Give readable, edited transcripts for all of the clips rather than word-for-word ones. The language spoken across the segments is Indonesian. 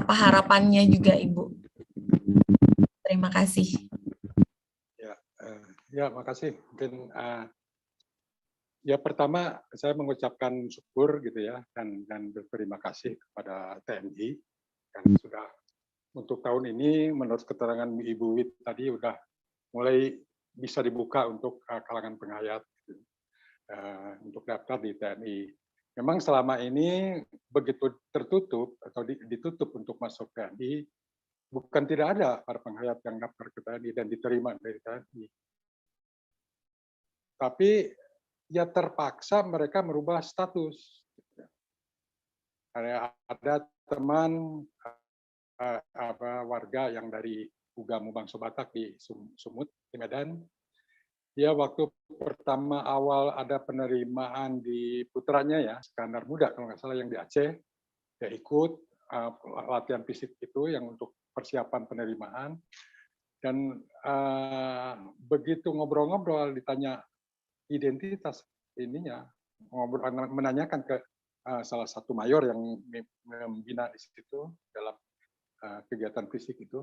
apa harapannya juga, Ibu? Terima kasih. Ya, makasih. Mungkin ya pertama saya mengucapkan syukur gitu ya dan berterima kasih kepada TNI karena sudah untuk tahun ini menurut keterangan Ibu Wit tadi udah mulai bisa dibuka untuk kalangan penghayat gitu, untuk daftar di TNI. Memang selama ini begitu tertutup atau ditutup untuk masuk TNI, bukan tidak ada para penghayat yang daftar ke TNI dan diterima dari TNI. Tapi ya terpaksa mereka merubah status. Ada teman warga yang dari Ugamu Bangso Batak di Sumut, di Medan, dia waktu pertama awal ada penerimaan di putranya ya, Skandar Muda kalau nggak salah yang di Aceh, dia ikut latihan fisik itu yang untuk persiapan penerimaan, dan begitu ngobrol-ngobrol ditanya identitas ininya, menanyakan ke salah satu mayor yang membina di situ dalam kegiatan fisik itu,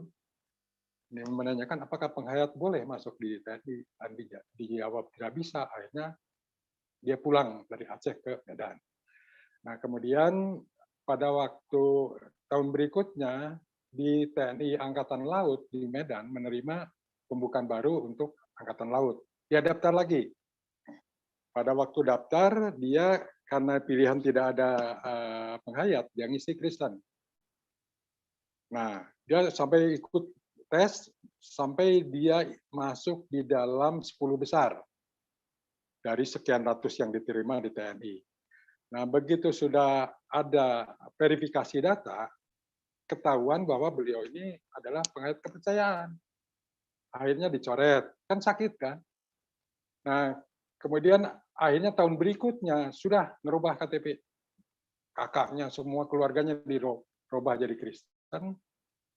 dia menanyakan apakah penghayat boleh masuk di TNI, dan dijawab tidak bisa. Akhirnya dia pulang dari Aceh ke Medan. Nah kemudian pada waktu tahun berikutnya di TNI Angkatan Laut di Medan menerima pembukaan baru untuk Angkatan Laut. Dia daftar lagi. Pada waktu daftar dia karena pilihan tidak ada penghayat, dia ngisi Kristen. Nah dia sampai ikut tes sampai dia masuk di dalam 10 besar dari sekian ratus yang diterima di TNI. Nah, begitu sudah ada verifikasi data, ketahuan bahwa beliau ini adalah penghayat kepercayaan. Akhirnya dicoret, kan sakit kan? Nah, kemudian akhirnya tahun berikutnya sudah merubah KTP. Kakaknya, semua keluarganya dirubah jadi Kristen,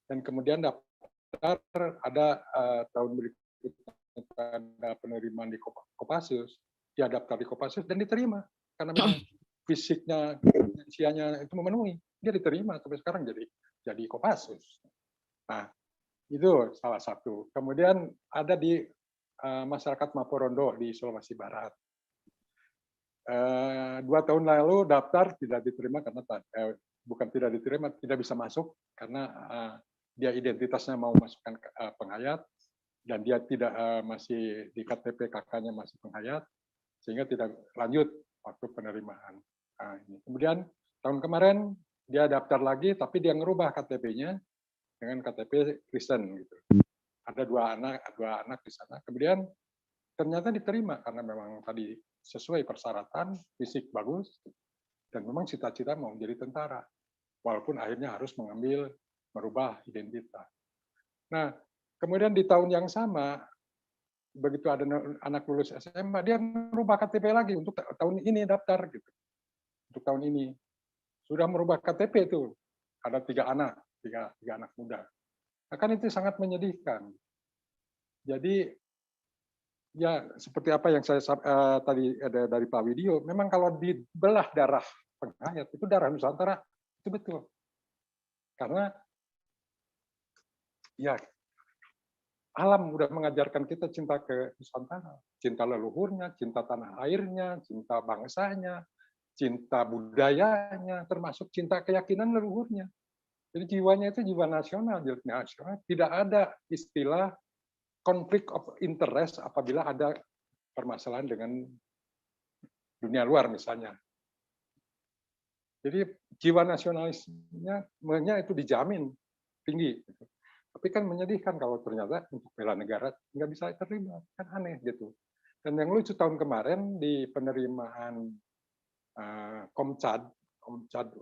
dan kemudian ada tahun berikutnya ada penerimaan di Kopassus, dia daftar di Kopassus dan diterima karena memang fisiknya, usianya itu memenuhi, dia diterima sampai sekarang jadi Kopassus. Nah itu salah satu. Kemudian ada di masyarakat Maporondo di Sulawesi Barat. 2 tahun lalu daftar tidak diterima karena bukan tidak diterima, tidak bisa masuk karena dia identitasnya mau masukkan penghayat dan dia tidak masih di KTP kakaknya masih penghayat, sehingga tidak lanjut waktu penerimaan. Kemudian tahun kemarin dia daftar lagi tapi dia ngerubah KTP-nya dengan KTP Kristen gitu. Ada dua anak di sana. Kemudian ternyata diterima karena memang tadi sesuai persyaratan, fisik bagus, dan memang cita-cita mau menjadi tentara. Walaupun akhirnya harus merubah identitas. Nah, kemudian di tahun yang sama, begitu ada anak lulus SMA, dia merubah KTP lagi untuk tahun ini daftar gitu. Untuk tahun ini sudah merubah KTP itu, ada 3 anak, tiga anak muda. Nah, kan itu sangat menyedihkan. Jadi ya seperti apa yang saya tadi ada dari Pak Widyo, memang kalau dibelah darah penghayat itu darah Nusantara itu betul. Karena ya alam udah mengajarkan kita cinta ke Nusantara, cinta leluhurnya, cinta tanah airnya, cinta bangsanya, cinta budayanya, termasuk cinta keyakinan leluhurnya. Jadi jiwanya itu jiwa nasional, tidak ada istilah konflik of interest apabila ada permasalahan dengan dunia luar misalnya. Jadi jiwa nasionalismenya itu dijamin tinggi. Tapi kan menyedihkan kalau ternyata untuk bela negara nggak bisa terlibat, kan aneh gitu. Dan yang lucu tahun kemarin di penerimaan Komcad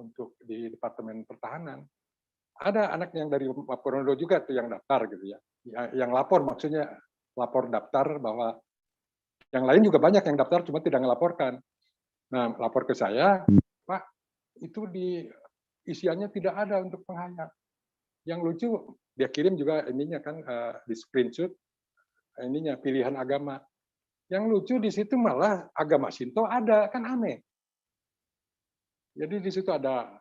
untuk di Departemen Pertahanan, ada anak yang dari Maporondo juga tuh yang daftar gitu ya, yang lapor, maksudnya lapor daftar bahwa yang lain juga banyak yang daftar cuma tidak melaporkan. Nah, lapor ke saya, Pak, itu di isiannya tidak ada untuk penghayat. Yang lucu dia kirim juga ininya kan di screenshot ininya pilihan agama. Yang lucu di situ malah agama Shinto ada, kan aneh. Jadi di situ ada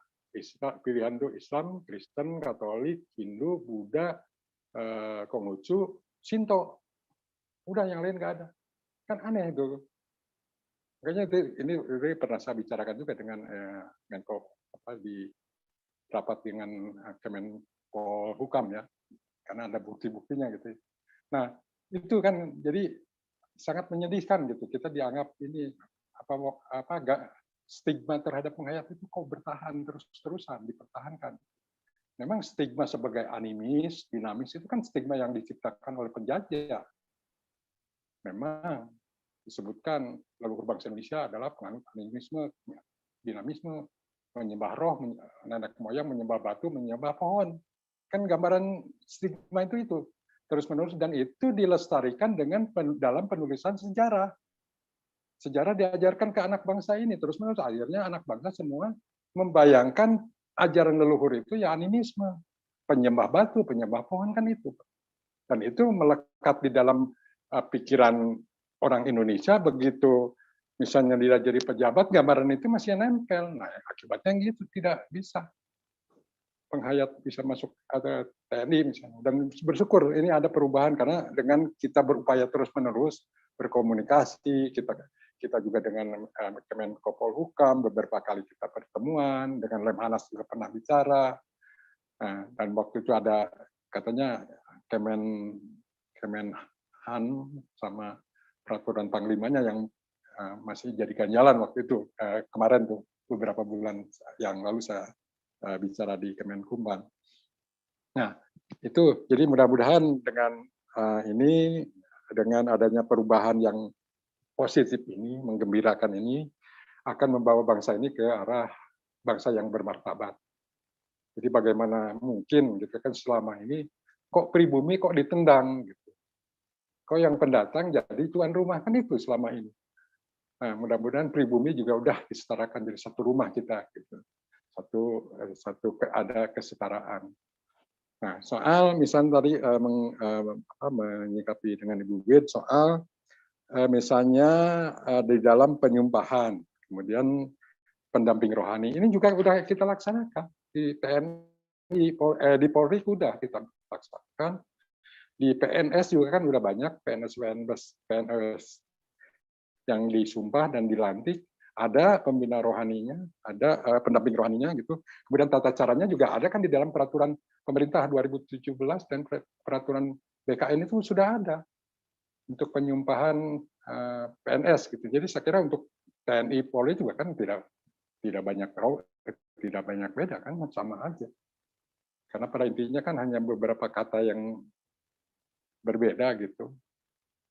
pilihan tuh Islam, Kristen, Katolik, Hindu, Buddha, Konghucu, Shinto. Udah yang lain nggak ada. Kan aneh itu. Makanya ini pernah saya bicarakan juga dengan Menko di rapat dengan Kemenko Hukam ya, karena ada bukti-buktinya gitu. Nah itu kan jadi sangat menyedihkan gitu. Kita dianggap ini stigma terhadap penghayat itu kok bertahan terus-terusan dipertahankan. Memang stigma sebagai animis, dinamis itu kan stigma yang diciptakan oleh penjajah. Memang disebutkan leluhur bangsa Indonesia adalah penganut animisme, dinamisme, menyembah roh, nenek moyang menyembah batu, menyembah pohon. Kan gambaran stigma itu terus-menerus, dan itu dilestarikan dengan dalam penulisan sejarah. Sejarah diajarkan ke anak bangsa ini terus-menerus, akhirnya anak bangsa semua membayangkan ajaran leluhur itu ya animisme, penyembah batu, penyembah pohon kan itu. Dan itu melekat di dalam pikiran orang Indonesia. Begitu misalnya dia jadi pejabat, gambaran itu masih nempel. Nah, akibatnya gitu, tidak bisa penghayat bisa masuk atau TNI misalnya. Dan bersyukur ini ada perubahan, karena dengan kita berupaya terus-menerus berkomunikasi, kita juga dengan Kemenko Polhukam beberapa kali kita pertemuan, dengan Lemhanas juga pernah bicara. Nah, dan waktu itu ada katanya Kemenhan sama peraturan panglimanya yang masih jadikan jalan waktu itu, kemarin tuh beberapa bulan yang lalu saya bicara di Kemenkumham. Nah itu jadi mudah-mudahan dengan ini, dengan adanya perubahan yang positif ini, menggembirakan ini, akan membawa bangsa ini ke arah bangsa yang bermartabat. Jadi bagaimana mungkin gitu kan selama ini kok pribumi kok ditendang gitu. Kok yang pendatang jadi tuan rumah, kan itu selama ini. Nah, mudah-mudahan pribumi juga udah disetarakan jadi satu rumah kita gitu. Ada kesetaraan. Nah, soal misalnya tadi menyikapi dengan Ibu Wid soal misalnya di dalam penyumpahan, kemudian pendamping rohani, ini juga udah kita laksanakan di TNI, di Polri sudah kita laksanakan, di PNS juga kan udah banyak PNS yang disumpah dan dilantik, ada pembina rohaninya, ada pendamping rohaninya gitu. Kemudian tata caranya juga ada kan di dalam peraturan pemerintah 2017 dan peraturan BKN itu sudah ada untuk penyumpahan PNS gitu. Jadi saya kira untuk TNI Polri juga kan tidak banyak beda kan, sama aja. Karena pada intinya kan hanya beberapa kata yang berbeda gitu.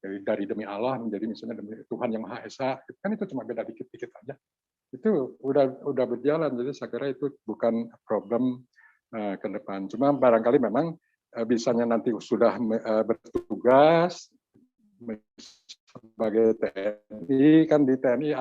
Dari demi Allah menjadi misalnya demi Tuhan yang Maha Esa, kan itu cuma beda dikit-dikit aja. Itu udah berjalan, jadi saya kira itu bukan problem ke depan. Cuma barangkali memang bisanya nanti sudah bertugas sebagai TNI, kan di TNI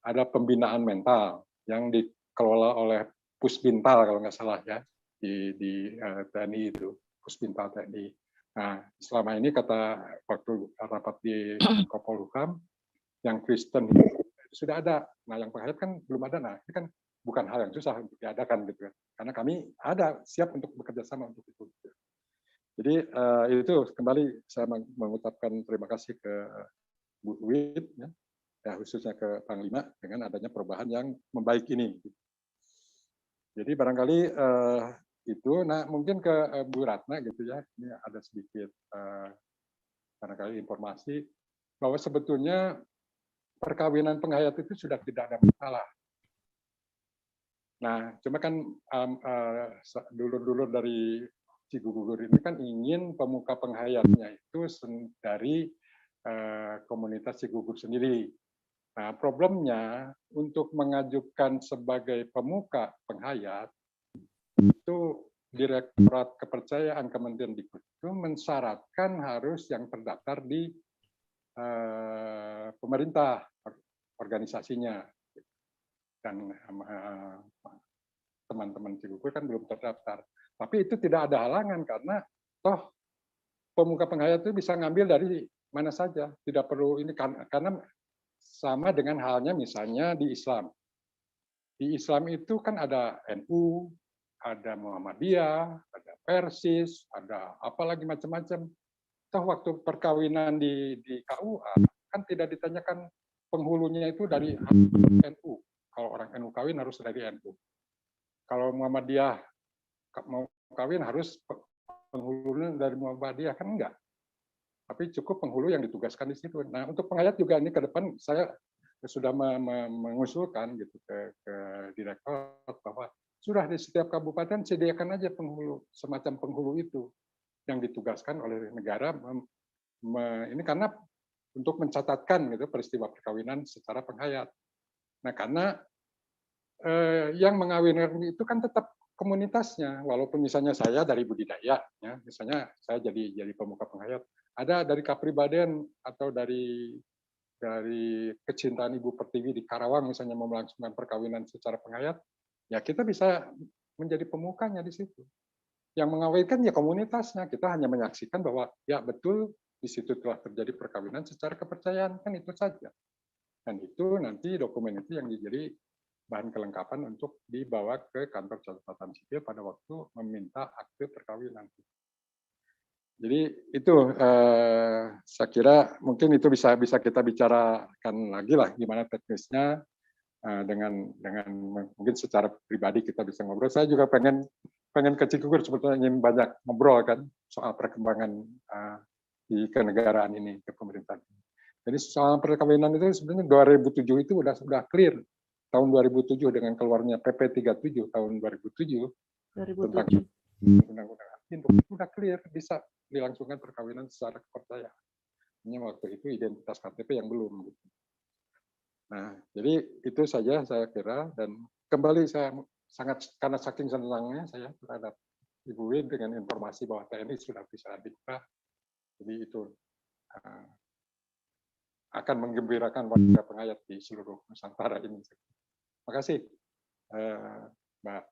ada pembinaan mental yang dikelola oleh Pusbintal kalau nggak salah ya, di TNI itu, Pusbintal TNI. Nah, selama ini kata waktu rapat di Menko Polhukam, yang Kristen sudah ada. Nah, yang penghayat kan belum ada. Nah, ini kan bukan hal yang susah untuk diadakan gitu kan. Karena kami ada siap untuk bekerja sama untuk itu. Jadi itu kembali saya mengucapkan terima kasih ke Bu Wid, ya, khususnya ke Panglima dengan adanya perubahan yang membaik ini. Jadi barangkali itu. Nah, mungkin ke Bu Ratna gitu ya. Ini ada sedikit barangkali informasi bahwa sebetulnya perkawinan penghayat itu sudah tidak ada masalah. Nah, cuma kan dulur-dulur dari Cigugur ini kan ingin pemuka penghayatnya itu dari komunitas Cigugur sendiri. Nah, problemnya untuk mengajukan sebagai pemuka penghayat itu Direktorat Kepercayaan Kementerian Dikbud itu mensyaratkan harus yang terdaftar di pemerintah organisasinya, dan teman-teman Cigugur kan belum terdaftar. Tapi itu tidak ada halangan karena toh pemuka penghayat itu bisa ngambil dari mana saja, tidak perlu ini karena sama dengan halnya misalnya di Islam. di Islam itu kan ada NU, ada Muhammadiyah, ada Persis, ada apalagi macam-macam. Toh waktu perkawinan di KUA kan tidak ditanyakan penghulunya itu dari NU. Kalau orang NU kawin harus dari NU. Kalau Muhammadiyah mau kawin harus penghulunya dari Muhammadiyah, kan enggak. Tapi cukup penghulu yang ditugaskan di situ. Nah, untuk penghayat juga ini ke depan saya sudah mengusulkan gitu ke direktur bahwa sudah di setiap kabupaten sediakan aja penghulu, semacam penghulu itu yang ditugaskan oleh negara ini karena untuk mencatatkan gitu peristiwa perkawinan secara penghayat. Nah, karena yang mengawinkan itu kan tetap komunitasnya, walaupun misalnya saya dari budidaya, ya, misalnya saya jadi pemuka penghayat, ada dari kepribadian atau dari kecintaan Ibu Pertiwi di Karawang misalnya mau melangsungkan perkawinan secara penghayat, ya kita bisa menjadi pemukanya di situ. Yang mengawinkan ya komunitasnya, kita hanya menyaksikan bahwa ya betul di situ telah terjadi perkawinan secara kepercayaan, kan itu saja. Dan itu nanti dokumen itu yang jadi bahan kelengkapan untuk dibawa ke kantor catatan sipil pada waktu meminta akte perkawinan. Jadi itu saya kira mungkin itu bisa kita bicarakan lagi lah gimana teknisnya dengan mungkin secara pribadi kita bisa ngobrol. Saya juga pengen ke Cikugur sebetulnya ingin banyak ngobrol kan soal perkembangan di kenegaraan ini, ke pemerintahan. Jadi soal perkawinan itu sebenarnya 2007 itu sudah clear. Tahun 2007 dengan keluarnya PP 37 tahun 2007 tentang undang-undang itu sudah clear bisa dilangsungkan perkawinan secara kepercayaan. Hanya waktu itu identitas KTP yang belum. Nah, jadi itu saja saya kira, dan kembali saya sangat karena saking senangnya saya terhadap Ibu Win dengan informasi bahwa TNI sudah bisa dibuka. Jadi itu akan menggembirakan warga penghayat di seluruh Nusantara ini. Terima kasih, Mbak.